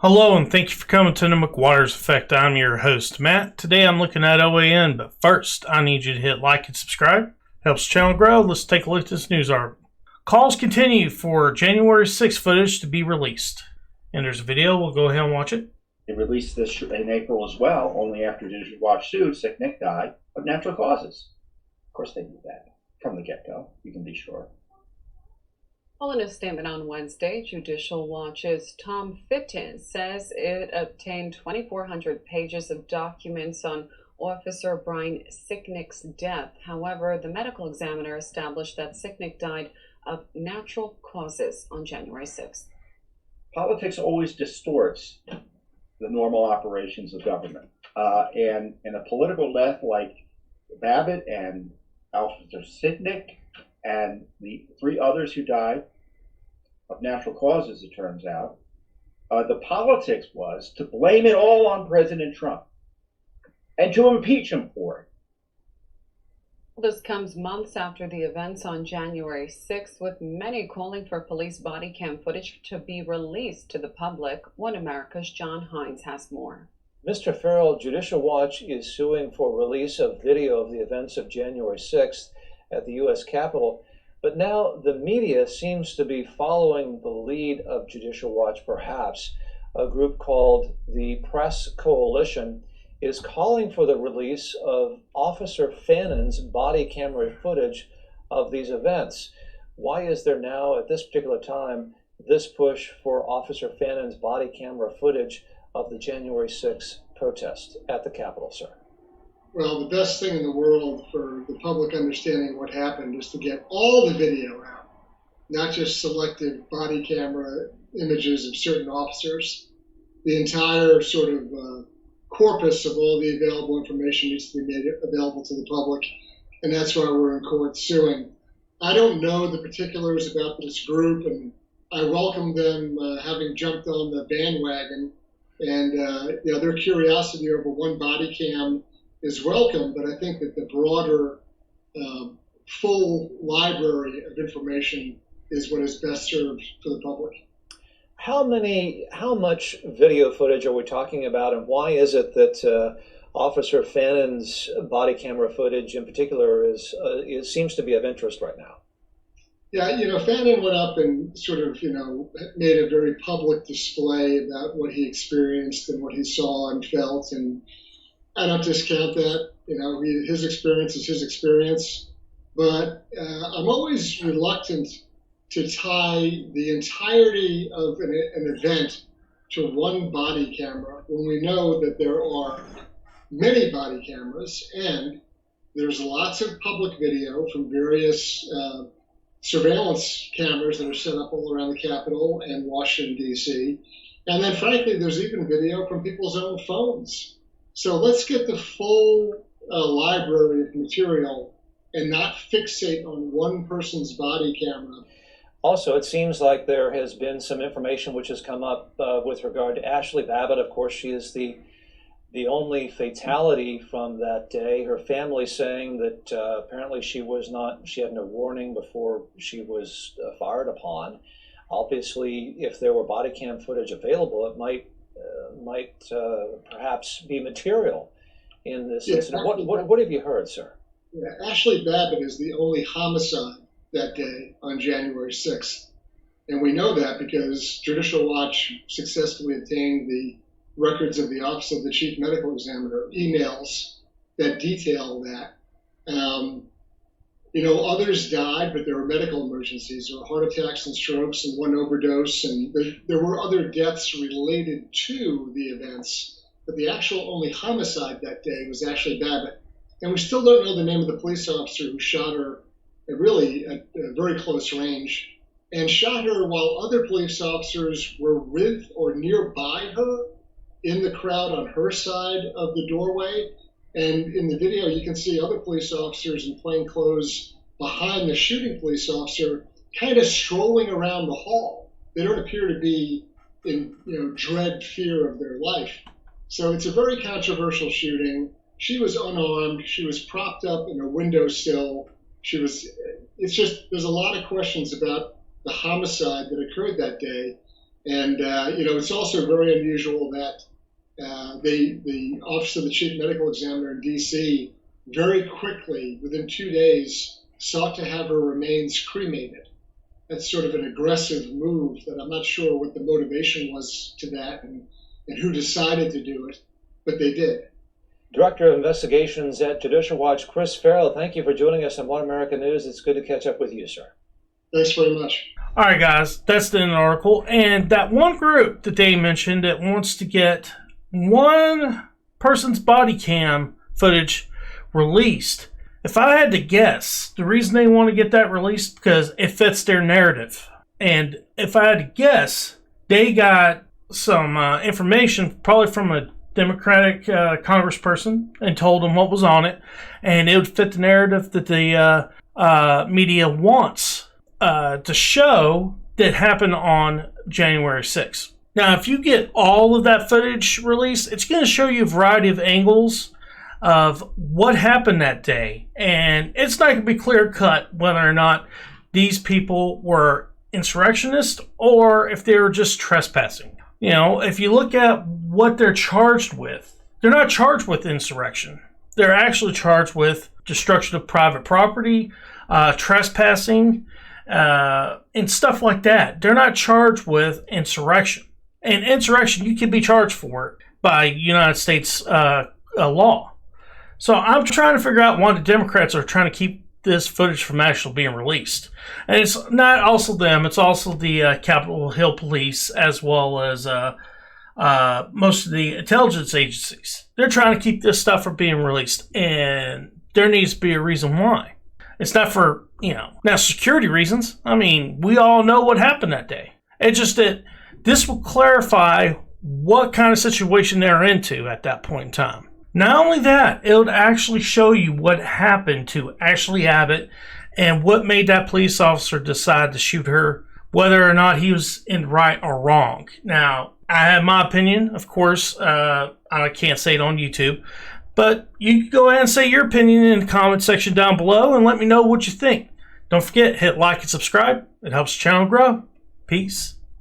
Hello, and thank you for coming to the McWaters Effect. I'm your host, Matt. Today I'm looking at OAN, but first I need you to hit like and subscribe. Helps the channel grow. Let's take a look at this news article. Calls continue for January 6th footage to be released. And there's a video. We'll go ahead and watch it. They released this in April as well, only after Judicial Watch sued. Sick Nick died of natural causes. Of course they did that from the get-go, you can be sure. Well, in a statement on Wednesday, Judicial Watch's Tom Fitton says it obtained 2,400 pages of documents on Officer Brian Sicknick's death. However, the medical examiner established that Sicknick died of natural causes on January 6th. Politics always distorts the normal operations of government. And in a political left like Babbitt and Officer Sicknick and the three others who died of natural causes, it turns out, the politics was to blame it all on President Trump and to impeach him for it. This comes months after the events on January 6th, with many calling for police body cam footage to be released to the public. One America's John Hines has more. Mr. Farrell, Judicial Watch is suing for release of video of the events of January 6th at the U.S. Capitol. But now the media seems to be following the lead of Judicial Watch, perhaps. A group called the Press Coalition is calling for the release of Officer Fannon's body camera footage of these events. Why is there now, at this particular time, this push for Officer Fannon's body camera footage of the January 6th protest at the Capitol, sir? Well, the best thing in the world for the public understanding what happened is to get all the video out, not just selective body camera images of certain officers. The entire sort of corpus of all the available information needs to be made available to the public, and that's why we're in court suing. I don't know the particulars about this group, and I welcome them having jumped on the bandwagon, and their curiosity over one body cam is welcome, but I think that the broader, full library of information is what is best served for the public. How much video footage are we talking about, and why is it that Officer Fannon's body camera footage in particular seems to be of interest right now? Yeah, Fannon went up and sort of, made a very public display about what he experienced and what he saw and felt, and I don't discount that. His experience is his experience, but I'm always reluctant to tie the entirety of an event to one body camera when we know that there are many body cameras and there's lots of public video from various surveillance cameras that are set up all around the Capitol and Washington, D.C. And then, frankly, there's even video from people's own phones. So let's get the full library of material and not fixate on one person's body camera. Also, it seems like there has been some information which has come up with regard to Ashley Babbitt. Of course, she is the only fatality from that day. Her family saying that apparently she had no warning before she was fired upon. Obviously, if there were body cam footage available, it might perhaps be material in this incident. What have you heard, sir? Yeah, Ashley Babbitt is the only homicide that day on January 6th. And we know that because Judicial Watch successfully obtained the records of the Office of the Chief Medical Examiner, emails that detail that. Others died, but there were medical emergencies. There were heart attacks and strokes and one overdose, and there were other deaths related to the events. But the actual only homicide that day was Ashley Babbitt. And we still don't know the name of the police officer who shot her at a very close range, and shot her while other police officers were with or nearby her in the crowd on her side of the doorway. And in the video, you can see other police officers in plain clothes behind the shooting police officer, kind of strolling around the hall. They don't appear to be in dread fear of their life. So it's a very controversial shooting. She was unarmed. She was propped up in a windowsill. There's a lot of questions about the homicide that occurred that day. And it's also very unusual that the Office of the Chief Medical Examiner in D.C. very quickly, within 2 days, sought to have her remains cremated. That's sort of an aggressive move that I'm not sure what the motivation was to that and who decided to do it, but they did. Director of Investigations at Judicial Watch, Chris Farrell, thank you for joining us on One America News. It's good to catch up with you, sir. Thanks very much. All right, guys, that's the end of the article. And that one group that they mentioned that wants to get one person's body cam footage released. If I had to guess, the reason they want to get that released because it fits their narrative. And if I had to guess, they got some information probably from a Democratic congressperson and told them what was on it, and it would fit the narrative that the media wants to show that happened on January 6th. Now, if you get all of that footage released, it's going to show you a variety of angles of what happened that day. And it's not going to be clear-cut whether or not these people were insurrectionists or if they were just trespassing. If you look at what they're charged with, they're not charged with insurrection. They're actually charged with destruction of private property, trespassing, and stuff like that. They're not charged with insurrection. And insurrection, you can be charged for it by United States law. So I'm trying to figure out why the Democrats are trying to keep this footage from actually being released. And it's not also them, it's also the Capitol Hill Police as well as most of the intelligence agencies. They're trying to keep this stuff from being released. And there needs to be a reason why. It's not for, now security reasons. I mean, we all know what happened that day. It's just that this will clarify what kind of situation they're into at that point in time. Not only that, it would actually show you what happened to Ashley Abbott and what made that police officer decide to shoot her, whether or not he was in right or wrong. Now, I have my opinion, of course. I can't say it on YouTube. But you can go ahead and say your opinion in the comment section down below and let me know what you think. Don't forget, hit like and subscribe. It helps the channel grow. Peace.